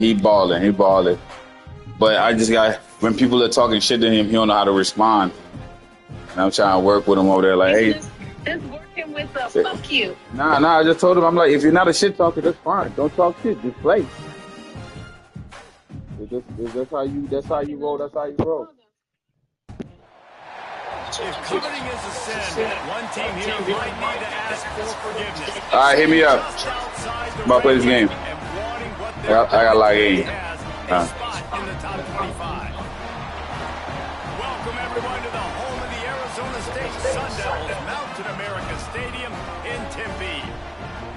He balling. He balling. But I just got, when people are talking shit to him, he don't know how to respond. And I'm trying to work with him over there like, hey. Just working with a fuck you. Nah, I just told him, I'm like, if you're not a shit talker, that's fine. Don't talk shit. Just play. That's how you roll. That's how you roll. If coveting is a sin, one team here might need to ask for forgiveness. All right, hit me up. I'm about to play this game. I got a lot of games. In the top 25. Welcome everyone to the home of the Arizona State Sun Devils, Mountain America Stadium in Tempe.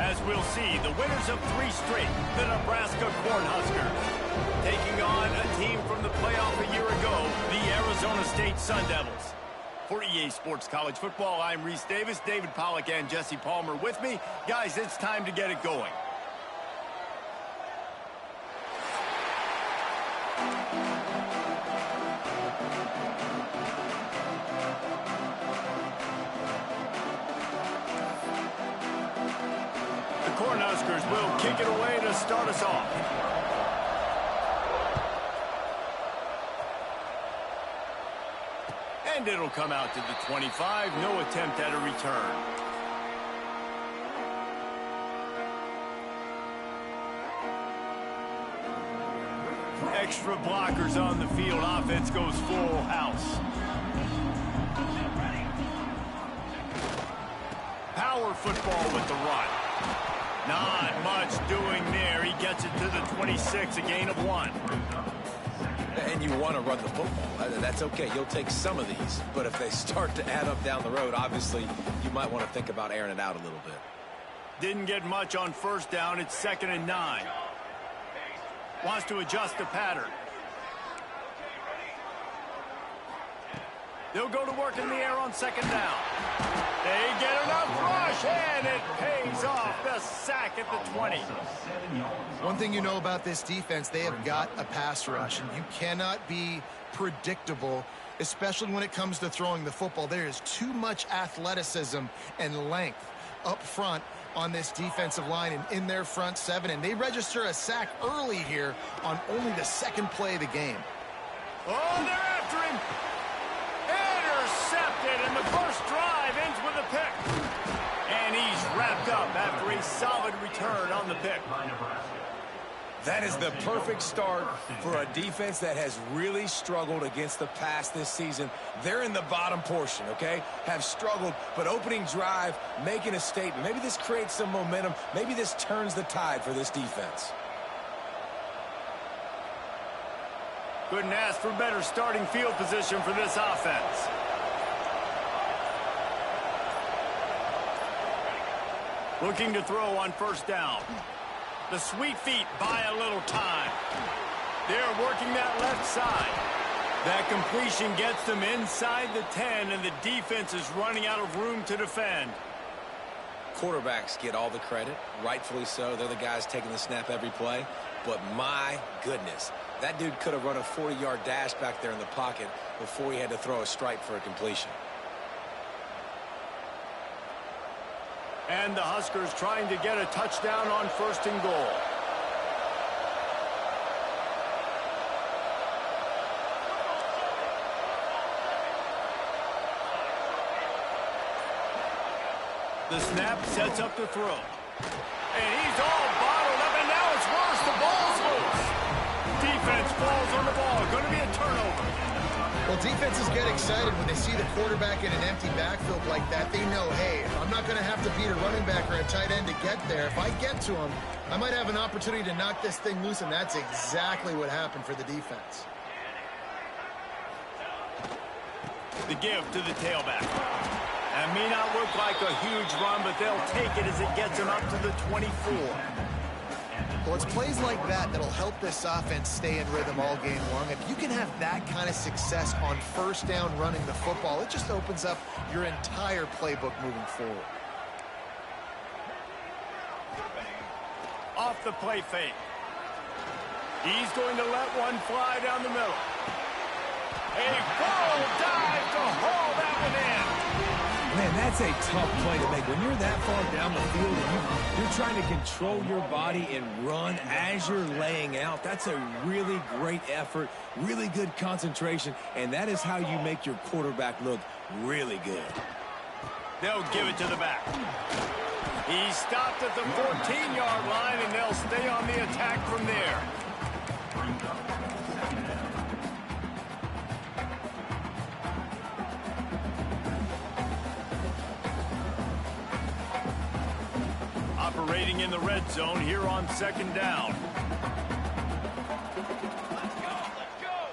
As we'll see, the winners of 3 straight, the Nebraska Cornhuskers, taking on a team from the playoff a year ago, the Arizona State Sun Devils. For EA Sports College Football, I'm Reese Davis, David Pollack, and Jesse Palmer with me. Guys, it's time to get it going. The Cornhuskers will kick it away to start us off. And it'll come out to the 25. No attempt at a return. Extra blockers on the field. Offense goes full house. Power football with the run. Not much doing there. He gets it to the 26, a gain of 1. And you want to run the football. That's okay. You'll take some of these. But if they start to add up down the road, obviously, you might want to think about airing it out a little bit. Didn't get much on first down. It's 2nd and 9. Wants to adjust the pattern. They'll go to work in the air on 2nd down. They get enough rush, and it pays off. The sack at the 20. One thing you know about this defense, they have got a pass rush, and you cannot be predictable, especially when it comes to throwing the football. There is too much athleticism and length up front on this defensive line and in their front 7, and they register a sack early here on only the 2nd play of the game. Oh, they're after him. Intercepted, and the first drive ends with a pick. And he's wrapped up after a solid return on the pick. That is the perfect start for a defense that has really struggled against the pass this season. They're in the bottom portion, okay? Have struggled, but opening drive, making a statement. Maybe this creates some momentum. Maybe this turns the tide for this defense. Couldn't ask for better starting field position for this offense. Looking to throw on first down. The sweet feet buy a little time. They're working that left side. That completion gets them inside the 10, and the defense is running out of room to defend. Quarterbacks get all the credit, rightfully so. They're the guys taking the snap every play. But my goodness, that dude could have run a 40-yard dash back there in the pocket before he had to throw a stripe for a completion. And the Huskers trying to get a touchdown on 1st and goal. The snap sets up the throw. And he's all bottled up, and now it's worse. The ball's loose. Defense falls on the ball. Going to be a turnover. Well, defenses get excited when they see the quarterback in an empty backfield like that. They know, hey, I'm not going to have to beat a running back or a tight end to get there. If I get to him, I might have an opportunity to knock this thing loose, and that's exactly what happened for the defense. The give to the tailback. That may not look like a huge run, but they'll take it as it gets them up to the 24. Well, it's plays like that that'll help this offense stay in rhythm all game long. If you can have that kind of success on first down running the football, it just opens up your entire playbook moving forward. Off the play fake. He's going to let one fly down the middle. A full dive to haul that one in. Man, And that's a tough play to make. When you're that far down the field and you're trying to control your body and run as you're laying out, that's a really great effort, really good concentration, and that is how you make your quarterback look really good. They'll give it to the back. He stopped at the 14-yard line, and they'll stay on the attack from there. Operating in the red zone here on 2nd down. Let's go.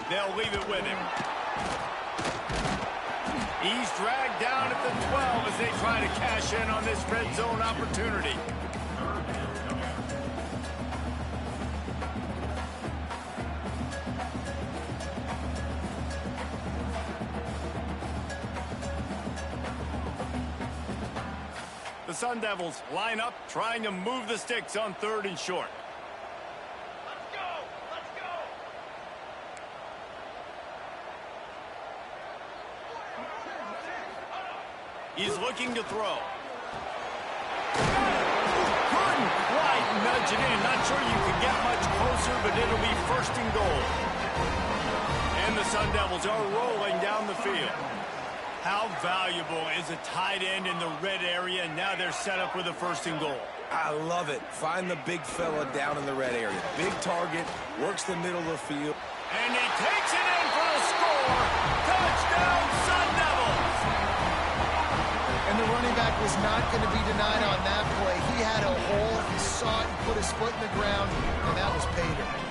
They'll leave it with him. He's dragged down at the 12 as they try to cash in on this red zone opportunity. The Sun Devils line up, trying to move the sticks on 3rd and short. Let's go! He's looking to throw. Couldn't quite nudge it in. Not sure you could get much closer, but it'll be 1st and goal. And the Sun Devils are rolling down the field. How valuable is a tight end in the red area, and now they're set up with a 1st and goal. I love it. Find the big fella down in the red area. Big target, works the middle of the field. And he takes it in for the score. Touchdown, Sun Devils! And the running back was not going to be denied on that play. He had a hole. He saw it. He put his foot in the ground, and that was pay dirt.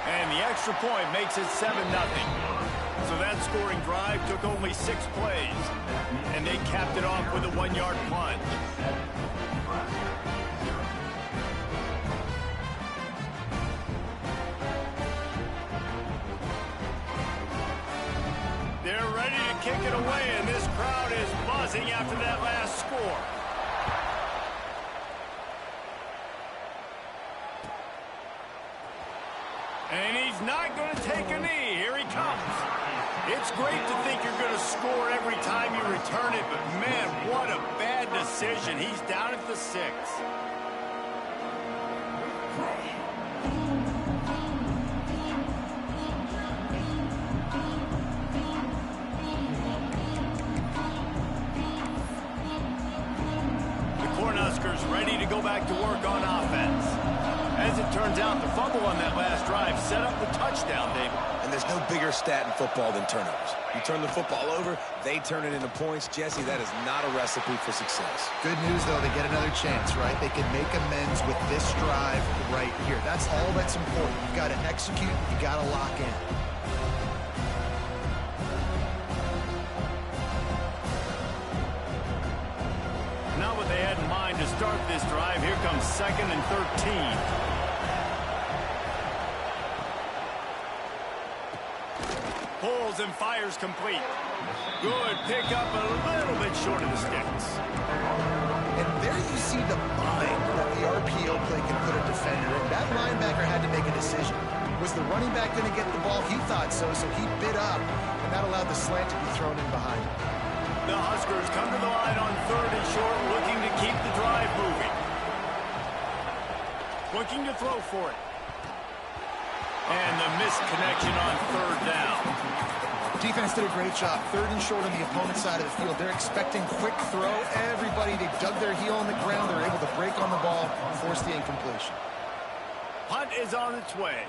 And the extra point makes it 7-0. So that scoring drive took only 6 plays, and they capped it off with a 1-yard plunge. They're ready to kick it away, and this crowd is buzzing after that last score. And he's not going to take a knee. Here he comes. It's great to think you're going to score every time you return it, but man, what a bad decision. He's down at the 6. The Cornhuskers ready to go back to work on offense. As it turns out, the fumble on that last drive set up the touchdown, David. And there's no bigger stat in football than turnovers. You turn the football over, they turn it into points. Jesse, that is not a recipe for success. Good news, though, they get another chance, right? They can make amends with this drive right here. That's all that's important. You've got to execute. You've got to lock in. Not what they had in mind to start this drive. Here comes 2nd and 13. Pulls and fires complete. Good pick up, a little bit short of the sticks. And there you see the mind that the RPO play can put a defender in. That linebacker had to make a decision. Was the running back going to get the ball? He thought so, so he bit up, and that allowed the slant to be thrown in behind him. The Huskers come to the line on 3rd and short, looking to keep the drive moving. Looking to throw for it. And the missed connection on 3rd down. Defense did a great job. 3rd and short on the opponent's side of the field. They're expecting quick throw. Everybody, they dug their heel on the ground. They're able to break on the ball, force the incompletion. Punt is on its way.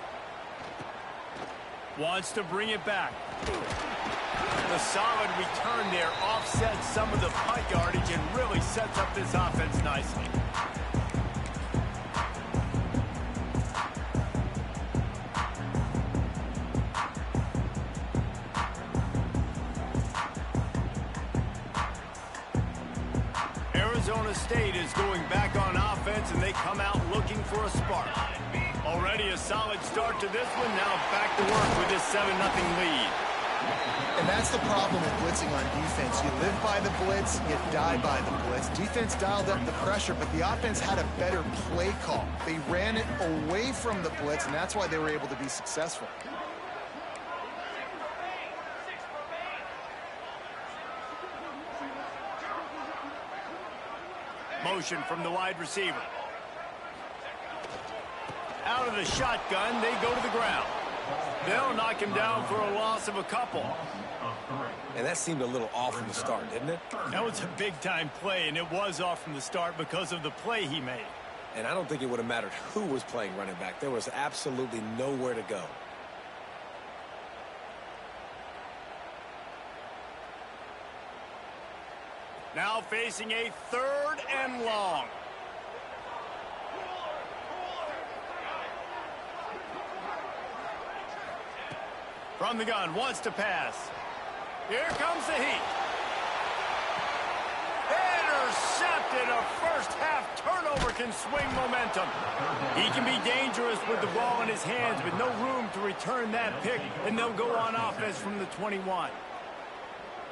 Wants to bring it back. The solid return there offsets some of the punt yardage and really sets up this offense nicely. Arizona State is going back on offense, and they come out looking for a spark. Already a solid start to this one. Now back to work with this 7-0 lead. And that's the problem with blitzing on defense. You live by the blitz, you die by the blitz. Defense dialed up the pressure, but the offense had a better play call. They ran it away from the blitz, and that's why they were able to be successful. motion from the wide receiver. Out of the shotgun, they go to the ground. They'll knock him down for a loss of a couple. And that seemed a little off from the start, didn't it? That was a big-time play, and it was off from the start because of the play he made. And I don't think it would have mattered who was playing running back. There was absolutely nowhere to go. Now facing a 3rd and long. From the gun, wants to pass. Here comes the heat. Intercepted. A first-half turnover can swing momentum. He can be dangerous with the ball in his hands, but no room to return that pick, and they'll go on offense from the 21.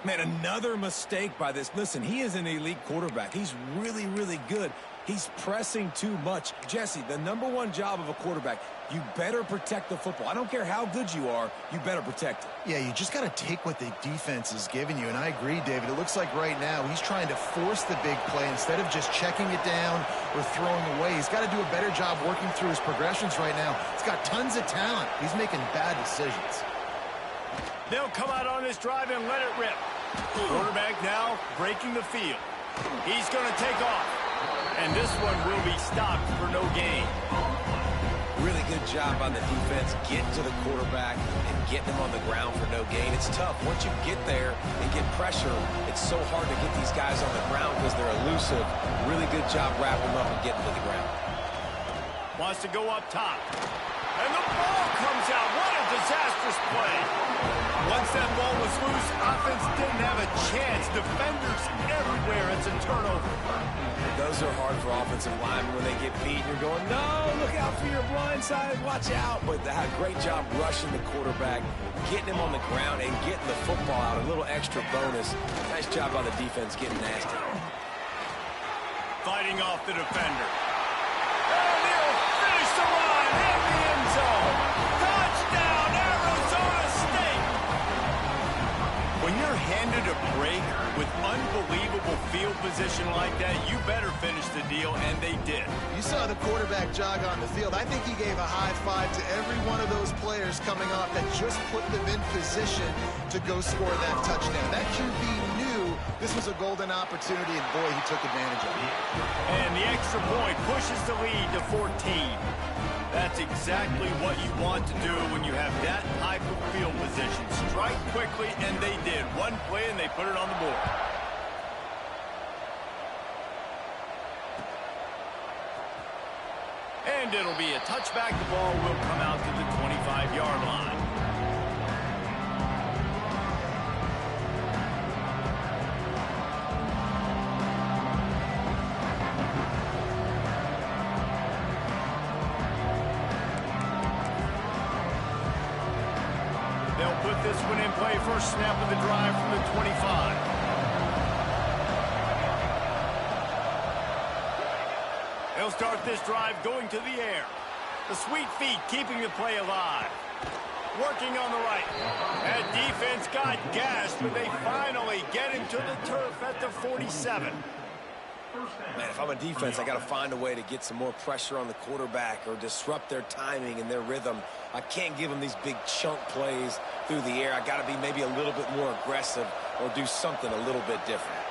Man, another mistake by this. Listen, he is an elite quarterback. He's really, really good. He's pressing too much. Jesse, the #1 job of a quarterback, you better protect the football. I don't care how good you are, you better protect it. Yeah, you just got to take what the defense is giving you, and I agree, David. It looks like right now he's trying to force the big play instead of just checking it down or throwing away. He's got to do a better job working through his progressions right now. He's got tons of talent. He's making bad decisions. They'll come out on this drive and let it rip. Quarterback now breaking the field. He's going to take off. And this one will be stopped for no gain. Really good job on the defense getting to the quarterback and getting him on the ground for no gain. It's tough. Once you get there and get pressure, it's so hard to get these guys on the ground because they're elusive. Really good job wrapping them up and getting to the ground. Wants to go up top. And the ball comes out. What a disastrous play. Once that ball was loose, offense didn't have a chance. Defenders everywhere. It's a turnover. Those are hard for offensive linemen when they get beat. You're going, no, look out for your blind side. Watch out. But they had a great job rushing the quarterback, getting him on the ground, and getting the football out. A little extra bonus. Nice job by the defense getting nasty. Fighting off the defender. And he'll finish the run in the end zone. Touchdown, Arizona State. When you're handed a break with unbelievable field position like that, you better finish the deal, and they did. You saw the quarterback jog on the field. I think he gave a high five to every one of those players coming off that just put them in position to go score that touchdown. That QB knew this was a golden opportunity, and boy, he took advantage of it. And the extra point pushes the lead to 14. That's exactly what you want to do when you have that type of field position. Strike quickly, and they did. One play, and they put it on the board. And it'll be a touchback. The ball will come out to the 25-yard line. They'll put this one in play. First snap of the drive from the 25. They'll start this drive going to the air. The sweet feet keeping the play alive. Working on the right. That defense got gassed, but they finally get him to the turf at the 47. Man, if I'm a defense, I got to find a way to get some more pressure on the quarterback or disrupt their timing and their rhythm. I can't give them these big chunk plays through the air. I got to be maybe a little bit more aggressive or do something a little bit different.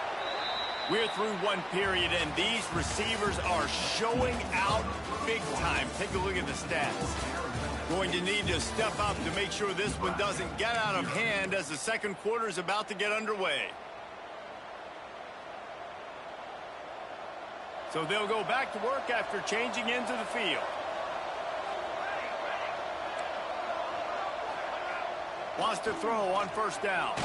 We're through one period, and these receivers are showing out big time. Take a look at the stats. Going to need to step up to make sure this one doesn't get out of hand as the second quarter is about to get underway. So they'll go back to work after changing into the field. Wants to throw on first down.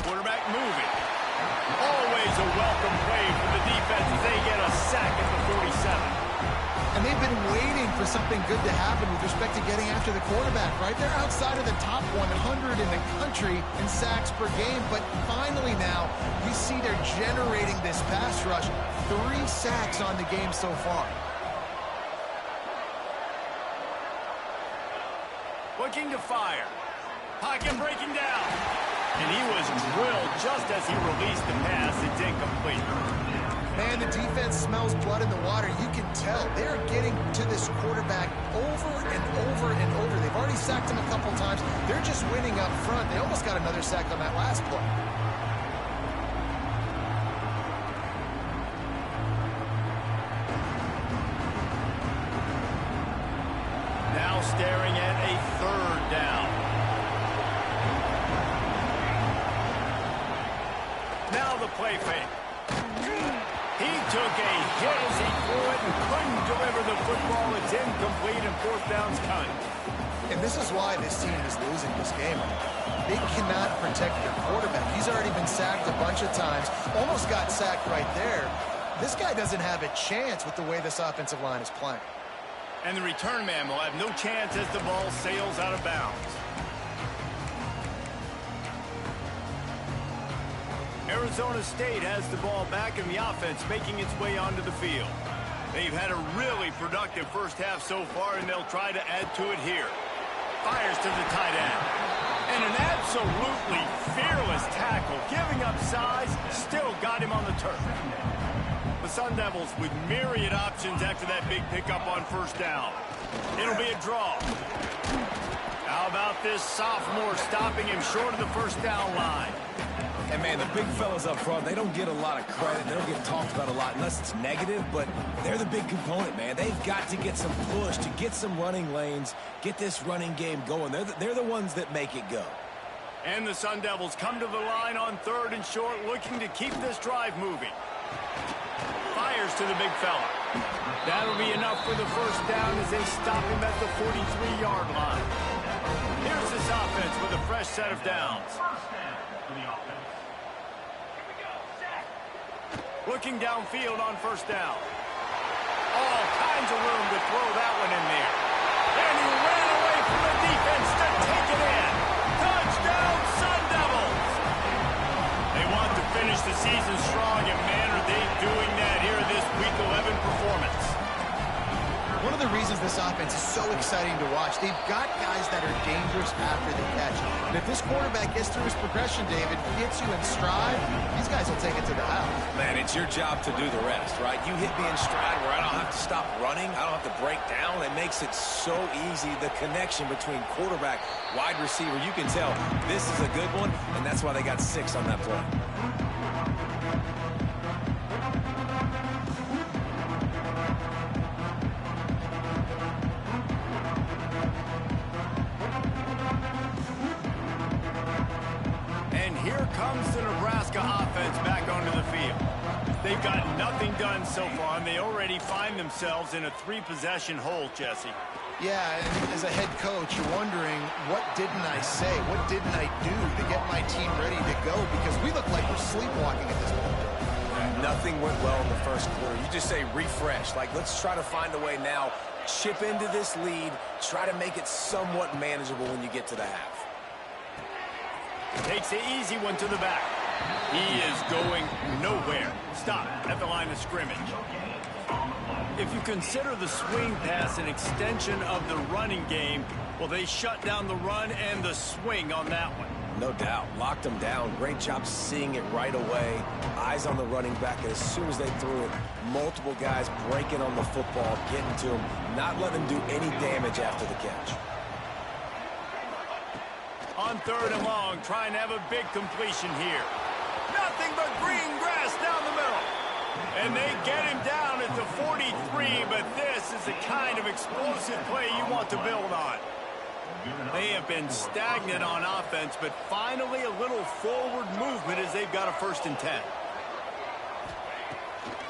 Quarterback moving. Always a welcome play for the defense as they get a sack at the 47. And they've been waiting for something good to happen with respect to getting after the quarterback, right? They're outside of the top 100 in the country in sacks per game, but finally now you see they're generating this pass rush. 3 sacks on the game so far. Looking to fire. Pocket breaking down. And he was drilled just as he released the pass. It's incomplete. Man, the defense smells blood in the water. You can tell. They're getting to this quarterback over and over and over. They've already sacked him a couple times. They're just winning up front. They almost got another sack on that last play. Now staring at a third down. Now the play fake. He took a hit as he threw it and couldn't deliver the football. It's incomplete and fourth down's coming. And this is why this team is losing this game. They cannot protect their quarterback. He's already been sacked a bunch of times. Almost got sacked right there. This guy doesn't have a chance with the way this offensive line is playing. And the return man will have no chance as the ball sails out of bounds. Arizona State has the ball back in the offense, making its way onto the field. They've had a really productive first half so far, and they'll try to add to it here. Fires to the tight end. And an absolutely fearless tackle, giving up size, still got him on the turf. The Sun Devils with myriad options after that big pickup on first down. It'll be a draw. How about this sophomore stopping him short of the first down line? And, man, the big fellas up front, they don't get a lot of credit. They don't get talked about a lot unless it's negative, but they're the big component, man. They've got to get some push, to get some running lanes, get this running game going. They're the ones that make it go. And the Sun Devils come to the line on third and short, looking to keep this drive moving. Fires to the big fella. That'll be enough for the first down as they stop him at the 43-yard line. Here's this offense with a fresh set of downs. Looking downfield on first down. All kinds of room to throw that one in there. And he ran away from the defense to take it in. Touchdown, Sun Devils! They want to finish the season strong, and man, are they doing that here in this Week 11 performance. One of the reasons this offense is so exciting to watch, they've got guys that are dangerous after the catch. And if this quarterback gets through his progression, David, gets you in stride, these guys will take it to the house. Man, it's your job to do the rest, right? You hit me in stride where I don't have to stop running. I don't have to break down. It makes it so easy, the connection between quarterback, wide receiver. You can tell this is a good one, and that's why they got 6 on that play. Comes the Nebraska offense back onto the field. They've got nothing done so far, and they already find themselves in a 3-possession hole, Jesse. Yeah, and as a head coach, you're wondering, what didn't I say? What didn't I do to get my team ready to go? Because we look like we're sleepwalking at this point. Nothing went well in the first quarter. You just say refresh. Like, let's try to find a way now. Chip into this lead. Try to make it somewhat manageable when you get to the half. Takes the easy one to the back. He is going nowhere. Stop at the line of scrimmage. If you consider the swing pass an extension of the running game, well, they shut down the run and the swing on that one. No doubt. Locked him down. Great job seeing it right away. Eyes on the running back, and as soon as they threw it, multiple guys breaking on the football, getting to him, not letting him do any damage after the catch. On third and long, trying to have a big completion here. Nothing but green grass down the middle. And they get him down at the 43, but this is the kind of explosive play you want to build on. They have been stagnant on offense, but finally a little forward movement as they've got a 1st and 10.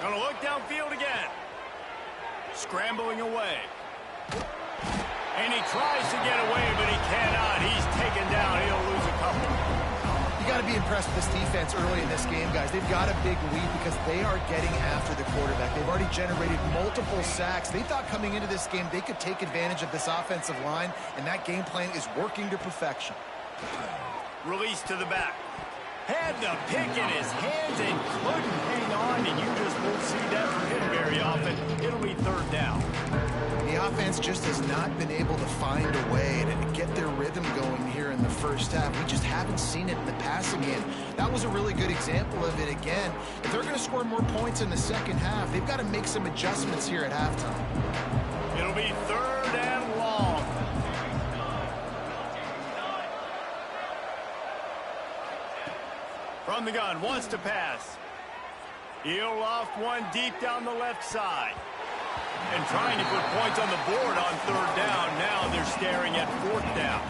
Gonna look downfield again. Scrambling away. And he tries to get away, but he cannot. He's taken down. He'll lose a couple. You got to be impressed with this defense early in this game, guys. They've got a big lead because they are getting after the quarterback. They've already generated multiple sacks. They thought coming into this game they could take advantage of this offensive line, and that game plan is working to perfection. Release to the back. Had the pick in his hands and couldn't hang on, and you just won't see that from him very often. It'll be 3rd down. The offense just has not been able to find a way to get their rhythm going here in the first half. We just haven't seen it in the passing game. That was a really good example of it again. If they're going to score more points in the second half, they've got to make some adjustments here at halftime. It'll be 3rd and long. From the gun, wants to pass. He'll loft one deep down the left side. And trying to put points on the board on 3rd down. Now they're staring at 4th down.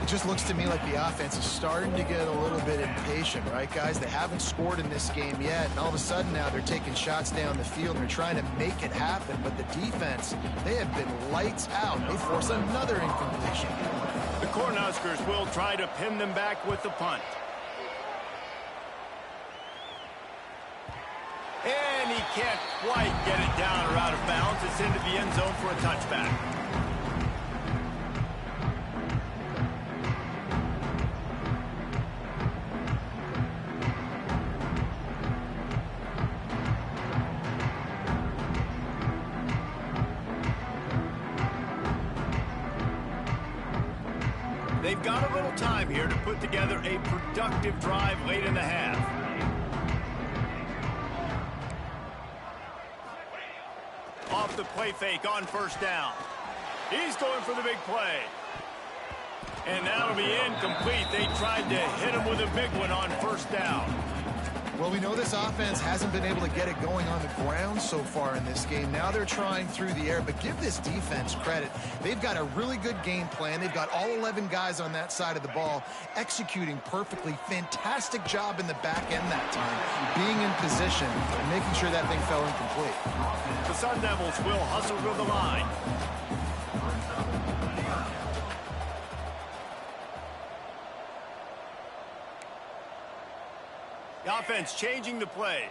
It just looks to me like the offense is starting to get a little bit impatient, right, guys? They haven't scored in this game yet, and all of a sudden now they're taking shots down the field and they're trying to make it happen. But the defense, they have been lights out. They force another incompletion. The Cornhuskers will try to pin them back with the punt. And he can't quite get it down or out of bounds. It's into the end zone for a touchback. They've got a little time here to put together a productive drive late in the half. Off the play fake on 1st down. He's going for the big play. And that'll be incomplete. They tried to hit him with a big one on 1st down. Well, we know this offense hasn't been able to get it going on the ground so far in this game. Now they're trying through the air, but give this defense credit. They've got a really good game plan. They've got all 11 guys on that side of the ball executing perfectly. Fantastic job in the back end that time, being in position and making sure that thing fell incomplete. The Sun Devils will hustle to the line. The offense changing the play.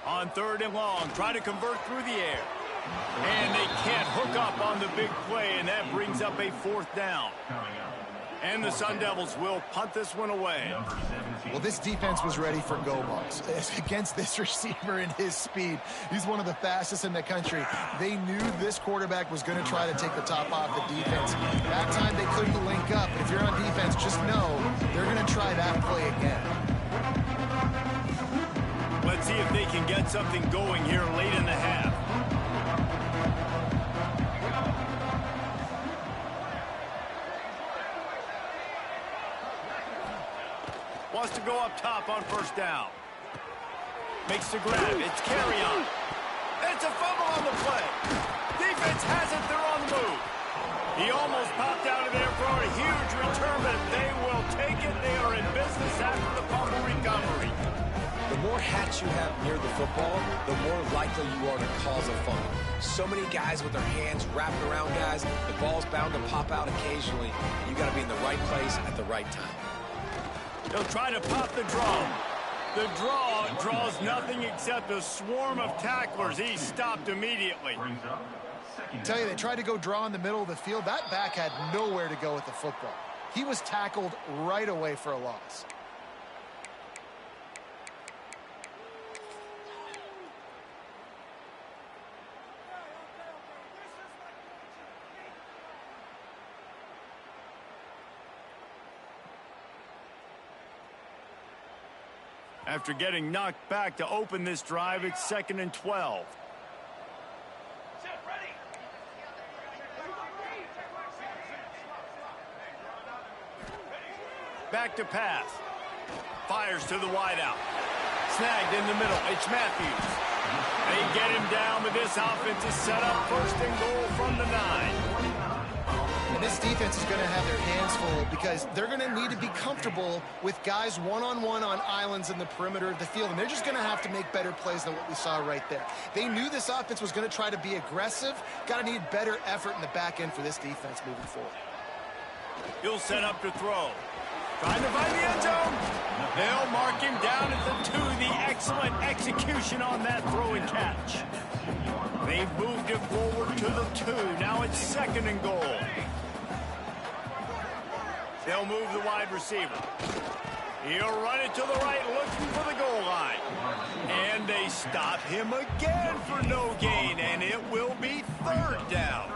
On 3rd and long, try to convert through the air. And they can't hook up on the big play, and that brings up a 4th down. And the Sun Devils will punt this one away. Well, this defense was ready for go balls. Against this receiver and his speed, he's one of the fastest in the country. They knew this quarterback was going to try to take the top off the defense. That time they couldn't link up. But if you're on defense, just know they're going to try that play again. Let's see if they can get something going here late in the half. Wants to go up top on 1st down. Makes the grab. It's carry on. It's a fumble on the play. Defense has it. They're on the move. He almost popped out of there for a huge return, but they will take it. They are in business after the fumble recovery. The more hats you have near the football, the more likely you are to cause a fumble. So many guys with their hands wrapped around guys. The ball's bound to pop out occasionally. You got to be in the right place at the right time. They'll try to pop the draw. The draw draws nothing except a swarm of tacklers. He's stopped immediately. I tell you, they tried to go draw in the middle of the field. That back had nowhere to go with the football. He was tackled right away for a loss. After getting knocked back to open this drive, it's 2nd and 12. Back to pass. Fires to the wideout. Snagged in the middle. It's Matthews. They get him down, but this offense is set up 1st and goal from the 9. And this defense is going to have their hands full because they're going to need to be comfortable with guys one-on-one on islands in the perimeter of the field. And they're just going to have to make better plays than what we saw right there. They knew this offense was going to try to be aggressive. Got to need better effort in the back end for this defense moving forward. He'll set up to throw. Trying to find the end zone. They'll mark him down at the 2. The excellent execution on that throw and catch. They've moved it forward to the 2. Now it's 2nd and goal. They'll move the wide receiver. He'll run it to the right, looking for the goal line. And they stop him again for no gain, and it will be third down.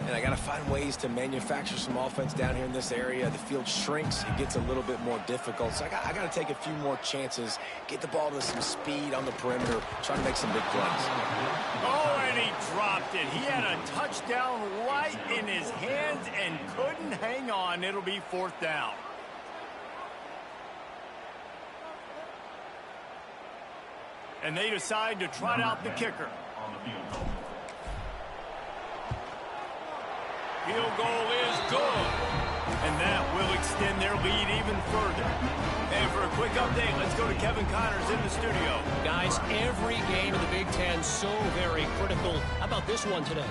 And I got to find ways to manufacture some offense down here in this area. The field shrinks. It gets a little bit more difficult. So I got to take a few more chances, get the ball to some speed on the perimeter, try to make some big plays. Oh, and he dropped it. He had a touchdown right in his hands and couldn't hang on. It'll be fourth down. And they decide to trot out the kicker. Field goal is good. And that will extend their lead even further. And for a quick update, let's go to Kevin Connors in the studio. Guys, every game in the Big Ten so very critical. How about this one today?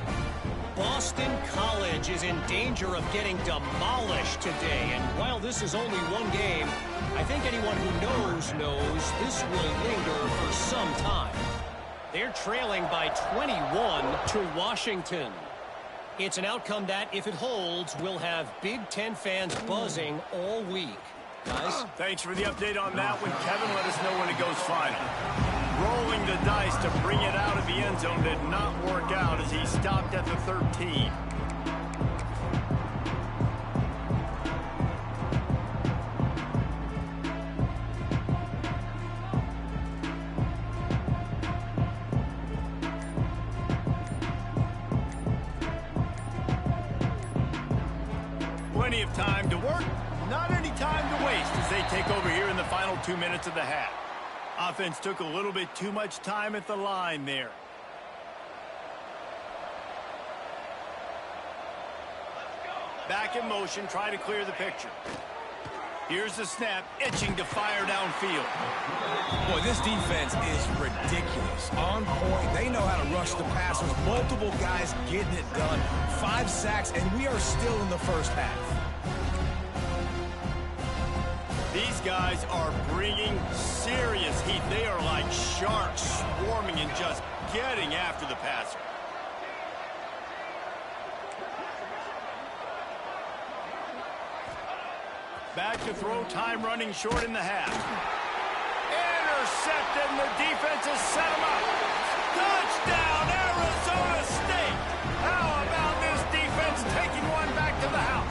Boston College is in danger of getting demolished today. And while this is only one game, I think anyone who knows this will linger for some time. They're trailing by 21 to Washington. It's an outcome that, if it holds, will have Big Ten fans buzzing all week. Guys? Thanks for the update on that one, Kevin. Let us know when it goes final. Rolling the dice to bring it out of the end zone did not work out as he stopped at the 13. Plenty of time to work, not any time to waste as they take over here in the final 2 minutes of the half. Offense took a little bit too much time at the line there. Back in motion, try to clear the picture. Here's the snap, itching to fire downfield. Boy, this defense is ridiculous. On point, they know how to rush the passers. Multiple guys getting it done. 5 sacks, and we are still in the first half. These guys are bringing serious heat. They are like sharks swarming and just getting after the passer. Back to throw, time running short in the half. Intercepted, and the defense has set him up. Touchdown, Arizona State! How about this defense taking one back to the house?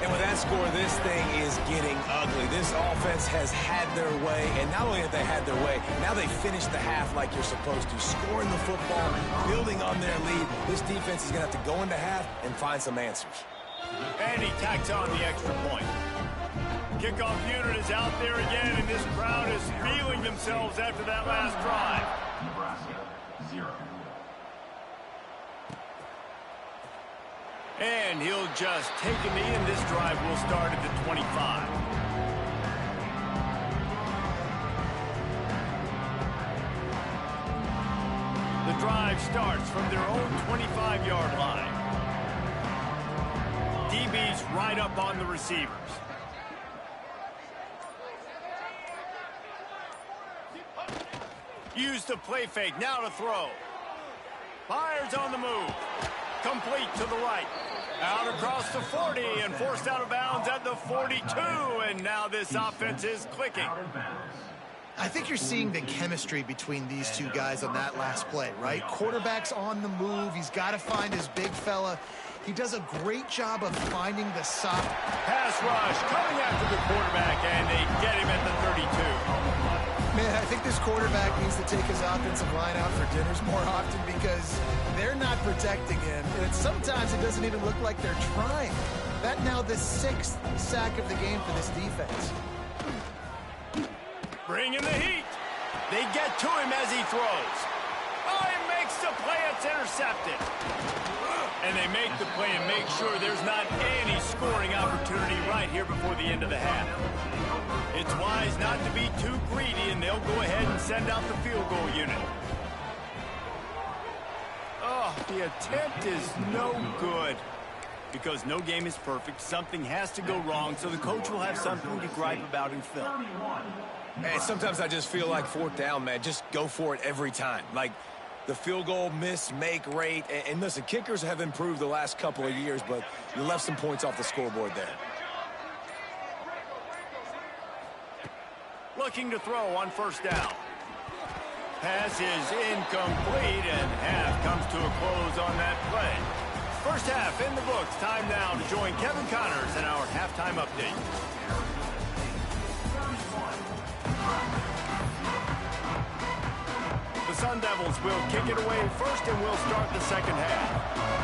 And with that score, this thing is getting ugly. This offense has had their way, and not only have they had their way, now they finished the half like you're supposed to, scoring the football, building on their lead. This defense is going to have to go into half and find some answers. And he tacks on the extra point. Kickoff unit is out there again, and this crowd is feeling themselves after that last drive. Nebraska, 0. And he'll just take a knee, and this drive will start at the 25. The drive starts from their own 25-yard line. DB's right up on the receivers. Use the play fake, now to throw. Fires on the move. Complete to the right. Out across the 40 and forced out of bounds at the 42. And now this offense is clicking. I think you're seeing the chemistry between these two guys on that last play, right? Quarterback's on the move. He's got to find his big fella. He does a great job of finding the soft pass rush coming after the quarterback, and they get him at the 32. Man, I think this quarterback needs to take his offensive line out for dinners more often because they're not protecting him. And sometimes it doesn't even look like they're trying. That now the 6th sack of the game for this defense. Bringing the heat. They get to him as he throws. Oh, he makes the play. It's intercepted. And they make the play and make sure there's not any scoring opportunity right here before the end of the half. It's wise not to be too greedy, and they'll go ahead and send out the field goal unit. Oh, the attempt is no good. Because no game is perfect, something has to go wrong, so the coach will have something to gripe about in film. And sometimes I just feel like 4th down, man. Just go for it every time. Like the field goal miss-make rate. And listen, kickers have improved the last couple of years, but you left some points off the scoreboard there. looking to throw on first down. Pass is incomplete, and half comes to a close on that play. First half in the books. Time now to join Kevin Connors in our halftime update. The Sun Devils will kick it away first, and we'll start the second half.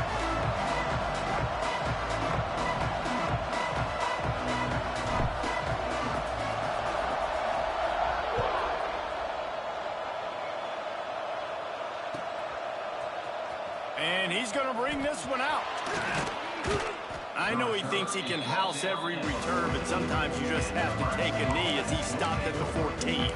And he's going to bring this one out. I know he thinks he can house every return, but sometimes you just have to take a knee as he stopped at the 14.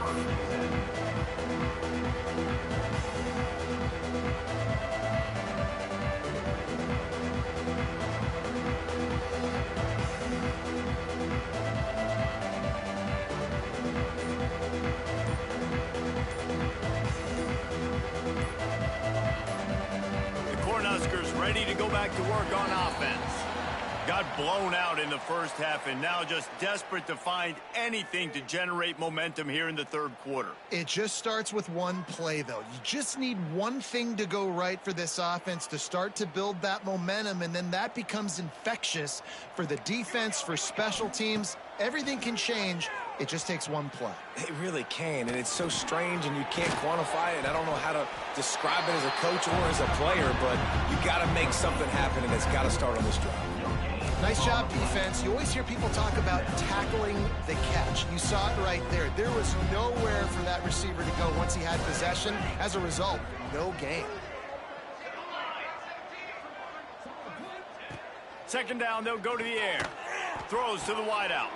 Ready to go back to work on offense. Got blown out in the first half and now just desperate to find anything to generate momentum here in the third quarter. It just starts with one play, though. You just need one thing to go right for this offense to start to build that momentum, and then that becomes infectious for the defense, for special teams. Everything can change. It just takes one play. It really can, and it's so strange, and you can't quantify it. I don't know how to describe it as a coach or as a player, but you got to make something happen, and it's got to start on this drive. Nice job, defense. You always hear people talk about tackling the catch. You saw it right there. There was nowhere for that receiver to go once he had possession. As a result, no gain. Second down, they'll go to the air. Throws to the wideout.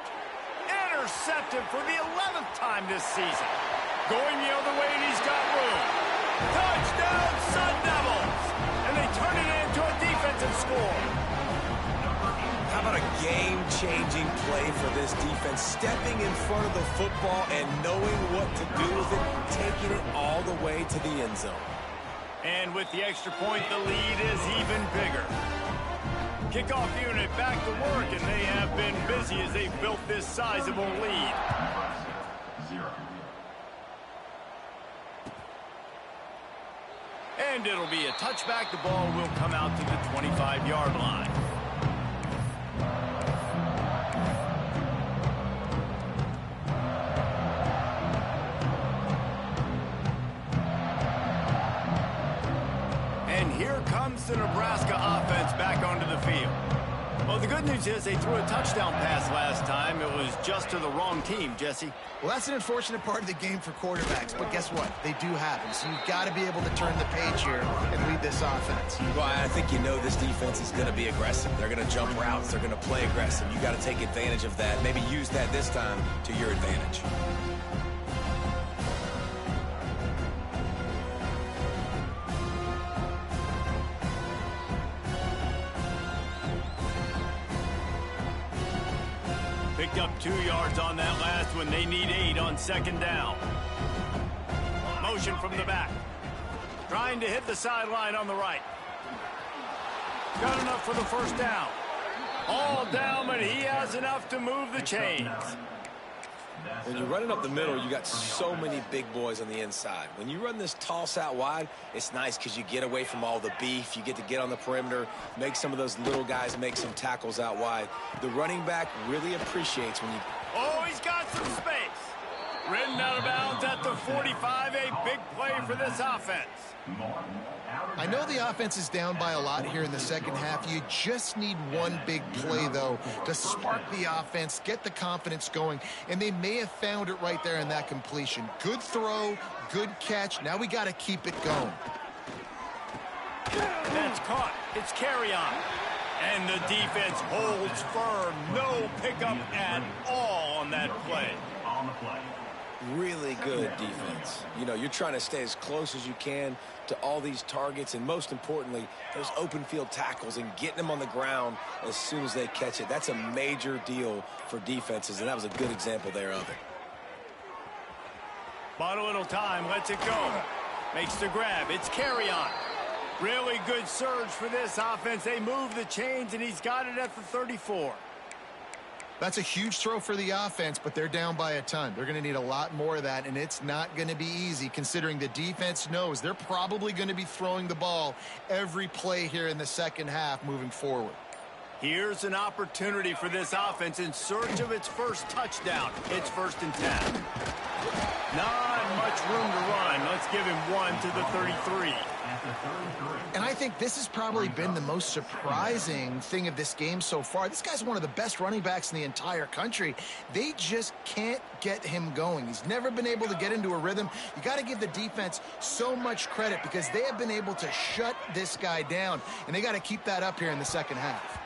Intercepted for the 11th time this season. Going the other way, and he's got room. Touchdown, Sun Devils! And they turn it into a defensive score. How about a game-changing play for this defense? Stepping in front of the football and knowing what to do with it, taking it all the way to the end zone. And with the extra point, the lead is even bigger. Kickoff unit back to work, and they have been busy as they've built this sizable lead. And it'll be a touchback. The ball will come out to the 25-yard line. And here comes the Nebraska offense back onto the field. Well, the good news is they threw a touchdown pass last time. It was just to the wrong team, Jesse. Well, that's an unfortunate part of the game for quarterbacks, but guess what? They do happen, so you've got to be able to turn the page here and lead this offense. Well, I think you know this defense is going to be aggressive. They're going to jump routes. They're going to play aggressive. You got to take advantage of that. Maybe use that this time to your advantage. Picked up 2 yards on that last one. They need 8 on second down. Motion from the back. Trying to hit the sideline on the right. Got enough for the first down. All down, but he has enough to move the chains. When you're running up the middle, you got so many big boys on the inside. When you run this toss out wide, it's nice because you get away from all the beef. You get to get on the perimeter, make some of those little guys make some tackles out wide. The running back really appreciates when you... Oh, he's got some space. Ridden out of bounds at the 45, a big play for this offense. I know the offense is down by a lot here in the second half. You just need one big play, though, to spark the offense, get the confidence going, and they may have found it right there in that completion. Good throw, good catch. Now we got to keep it going. That's caught. It's carry on. And the defense holds firm. No pickup at all on that play. On the play. Really good defense. You know, you're trying to stay as close as you can to all these targets, and most importantly, those open field tackles and getting them on the ground as soon as they catch it. That's a major deal for defenses, and that was a good example there of it. Bought a little time, lets it go. Makes the grab. It's carry on. Really good surge for this offense. They move the chains, and he's got it at the 34. That's a huge throw for the offense, but they're down by a ton. They're going to need a lot more of that, and it's not going to be easy considering the defense knows they're probably going to be throwing the ball every play here in the second half moving forward. Here's an opportunity for this offense in search of its first touchdown. It's 1st and 10. Not much room to run. Let's give him 1 to the 33. And I think this has probably been the most surprising thing of this game so far. This guy's one of the best running backs in the entire country. They just can't get him going. He's never been able to get into a rhythm. You got to give the defense so much credit because they have been able to shut this guy down, and they got to keep that up here in the second half.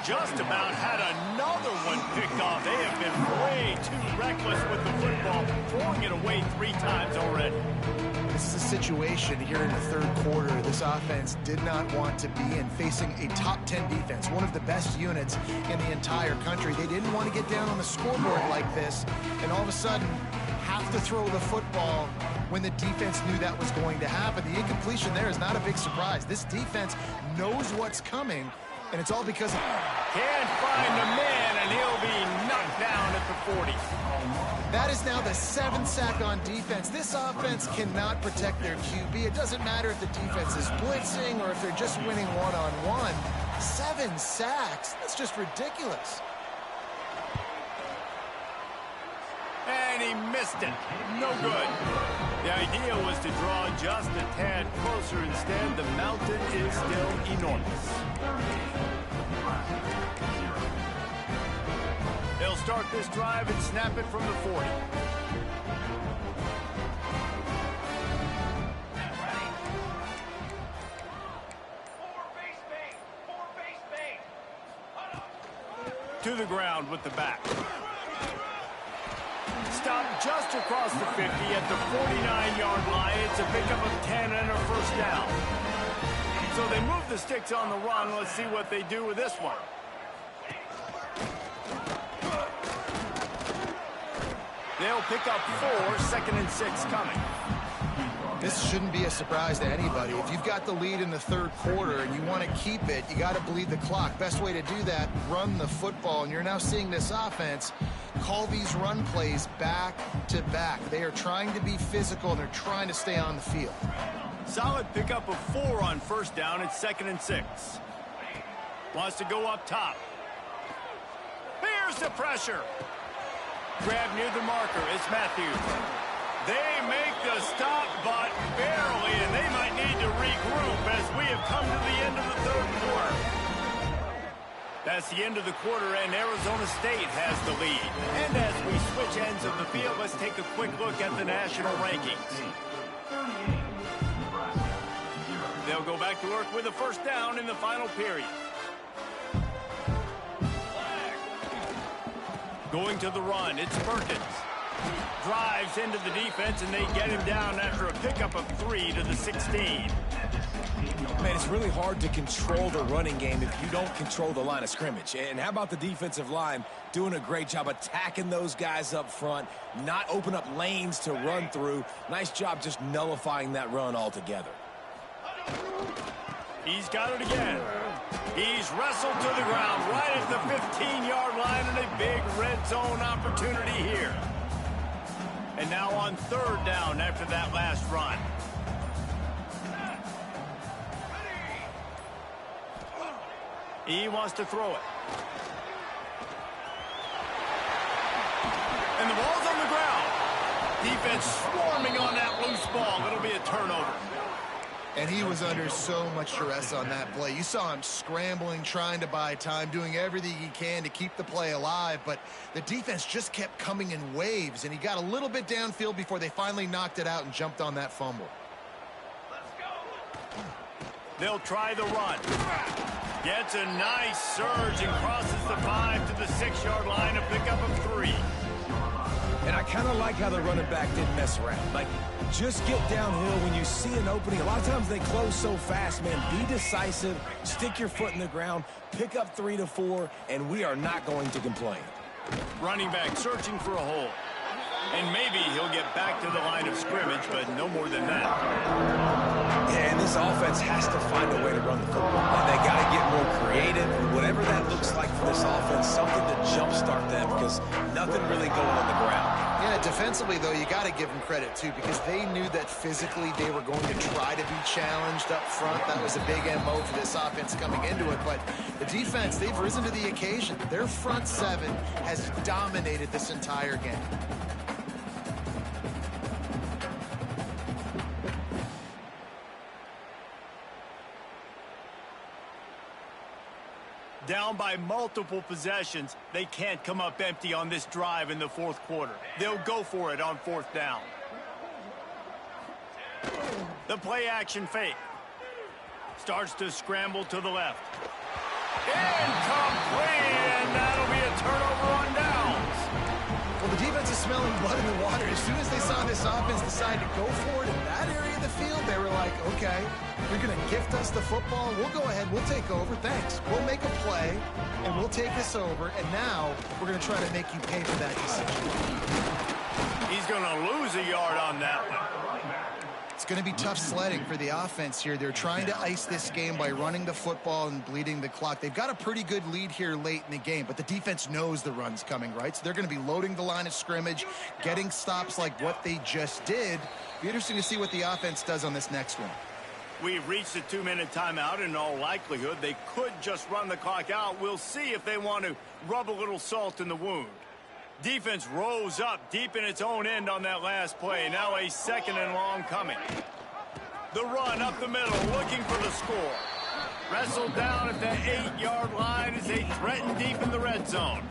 Just about had another one picked off. They have been way too reckless with the football, throwing it away 3 times already. This is a situation here in the third quarter this offense did not want to be in, facing a top 10 defense, one of the best units in the entire country. They didn't want to get down on the scoreboard like this, and all of a sudden have to throw the football when the defense knew that was going to happen. The incompletion there is not a big surprise. This defense knows what's coming, and it's all because of... Can't find the man, and he'll be knocked down at the 40. That is now the 7th sack on defense. This offense cannot protect their QB. It doesn't matter if the defense is blitzing or if they're just winning one-on-one. 7 sacks? That's just ridiculous. And he missed it. No good. The idea was to draw just a tad closer. Instead, the mountain is still enormous. They'll start this drive and snap it from the 40. To the ground with the back. Stop just across the 50 at the 49-yard line. It's a pickup of 10 and a 1st down. So they move the sticks on the run. Let's see what they do with this one. They'll pick up 4, 2nd and 6 coming. This shouldn't be a surprise to anybody. If you've got the lead in the third quarter and you want to keep it, you got to bleed the clock. Best way to do that, run the football. And you're now seeing this offense call these run plays back to back. They are trying to be physical, and they're trying to stay on the field. Solid pickup of 4 on 1st down. It's 2nd and 6. Wants to go up top. Here's the pressure. Grab near the marker. It's Matthews. They make the stop, but barely, and they might need to regroup as we have come to the end of the third quarter. That's the end of the quarter, and Arizona State has the lead. And as we switch ends of the field, let's take a quick look at the national rankings. They'll go back to work with a 1st down in the final period. Going to the run, it's Perkins. Drives into the defense, and they get him down after a pickup of 3 to the 16. Man, it's really hard to control the running game if you don't control the line of scrimmage. And how about the defensive line doing a great job attacking those guys up front, not open up lanes to run through. Nice job just nullifying that run altogether. He's got it again. He's wrestled to the ground right at the 15-yard line, and a big red zone opportunity here. And now on 3rd down after that last run. He wants to throw it. And the ball's on the ground. Defense swarming on that loose ball. It'll be a turnover. And he was under so much stress on that play. You saw him scrambling, trying to buy time, doing everything he can to keep the play alive. But the defense just kept coming in waves, and he got a little bit downfield before they finally knocked it out and jumped on that fumble. They'll try the run. Gets a nice surge and crosses the 5 to the 6-yard line, a pickup of 3. And I kind of like how the running back didn't mess around. Like, just get downhill when you see an opening. A lot of times they close so fast, man. Be decisive, stick your foot in the ground, pick up 3 to 4, and we are not going to complain. Running back searching for a hole. And maybe Maybe he'll get back to the line of scrimmage, but no more than that. Yeah, and this offense has to find a way to run the football. And they got to get more creative. Whatever that looks like for this offense, something to jumpstart them because nothing really going on the ground. Yeah, defensively, though, you got to give them credit, too, because they knew that physically they were going to try to be challenged up front. That was a big MO for this offense coming into it. But the defense, they've risen to the occasion. Their front seven has dominated this entire game. Down by multiple possessions, they can't come up empty on this drive in the fourth quarter. They'll go for it on fourth down. The play-action fake. Starts to scramble to the left. Incomplete, and that'll be a turnover on downs. Well, the defense is smelling blood in the water. As soon as they saw this offense decide to go for it in that area of the field, they were like, okay, you're going to gift us the football. We'll go ahead. We'll take over. Thanks. We'll make a play, and we'll take this over. And now we're going to try to make you pay for that decision. He's going to lose a yard on that one. It's going to be tough sledding for the offense here. They're trying to ice this game by running the football and bleeding the clock. They've got a pretty good lead here late in the game, but the defense knows the run's coming, right? So they're going to be loading the line of scrimmage, getting stops like what they just did. Be interesting to see what the offense does on this next one. We've reached a 2-minute timeout. In all likelihood, they could just run the clock out. We'll see if they want to rub a little salt in the wound. Defense rose up deep in its own end on that last play. Now a 2nd and long coming. The run up the middle, looking for the score. Wrestled down at the 8-yard line as they threaten deep in the red zone.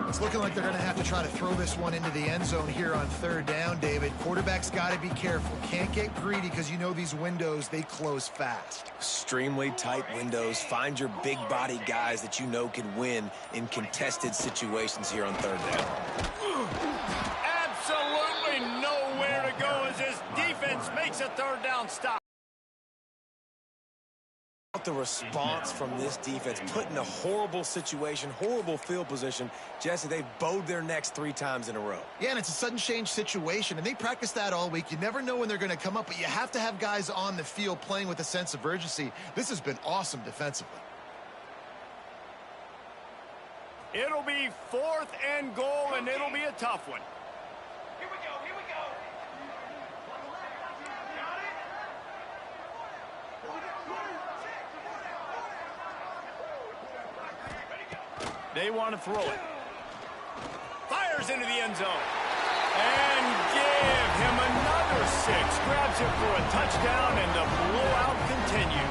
It's looking like they're going to have to try to throw this one into the end zone here on 3rd down, David. Quarterback's got to be careful. Can't get greedy because you know these windows, they close fast. Extremely tight windows. Find your big body guys that you know can win in contested situations here on 3rd down. Absolutely nowhere to go as this defense makes a 3rd down stop. The response from this defense, put in a horrible situation, horrible field position. Jesse, they've bowed their necks 3 times in a row. Yeah, and it's a sudden change situation, and they practice that all week. You never know when they're going to come up, but you have to have guys on the field playing with a sense of urgency. This has been awesome defensively. It'll be 4th and goal, and it'll be a tough one. Here we go. They want to throw it. Fires into the end zone. And give him another 6. Grabs it for a touchdown, and the blowout continues.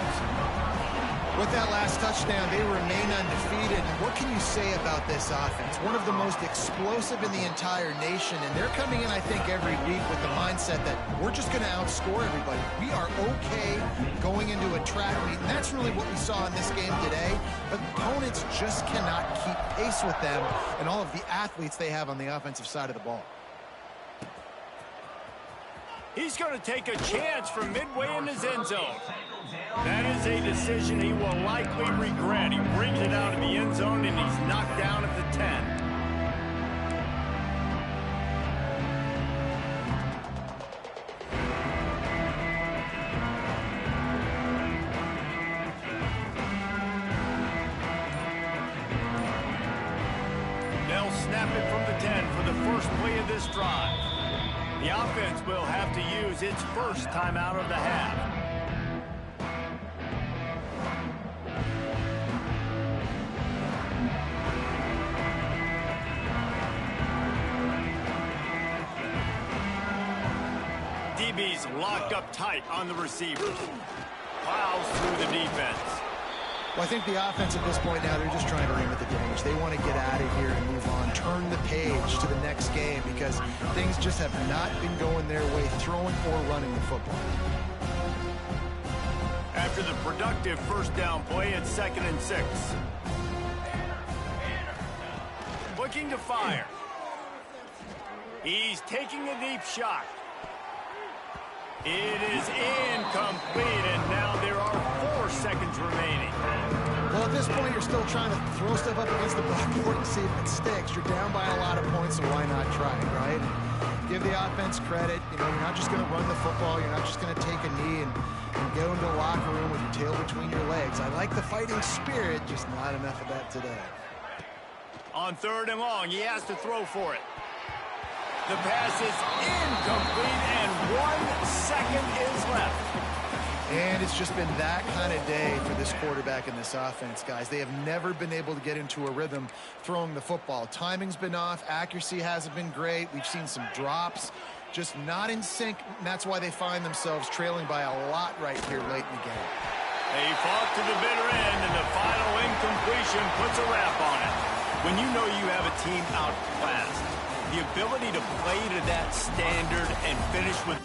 With that last touchdown, they remain undefeated. And what can you say about this offense? One of the most explosive in the entire nation. And they're coming in, I think, every week with the mindset that we're just going to outscore everybody. We are okay going into a track meet. And that's really what we saw in this game today. But opponents just cannot keep pace with them and all of the athletes they have on the offensive side of the ball. He's going to take a chance from midway in his end zone. That is a decision he will likely regret. He brings it out of the end zone, and he's knocked down at the 10. They'll snap it from the 10 for the first play of this drive. The offense will have to use its first timeout of the half. DB's locked up tight on the receivers. Plows through the defense. Well, I think the offense at this point now, they're just trying to limit the damage. They want to get out of here and move on, turn the page to the next game because things just have not been going their way, throwing or running the football. After the productive first down play, it's 2nd and 6. Looking to fire. He's taking a deep shot. It is incomplete, and now there are 4 seconds remaining. Well, at this point, you're still trying to throw stuff up against the blackboard and see if it sticks. You're down by a lot of points, so why not try it, right? offense credit. You know, you're not just going to run the football. You're not just going to take a knee and go into the locker room with your tail between your legs. I like the fighting spirit, just not enough of that today. On 3rd and long, he has to throw for it. The pass is incomplete, and 1 second is left. And it's just been that kind of day for this quarterback and this offense, guys. They have never been able to get into a rhythm throwing the football. Timing's been off. Accuracy hasn't been great. We've seen some drops, just not in sync. And that's why they find themselves trailing by a lot right here late in the game. They fought to the bitter end, and the final incompletion puts a wrap on it. When you know you have a team outclassed, the ability to play to that standard and finish with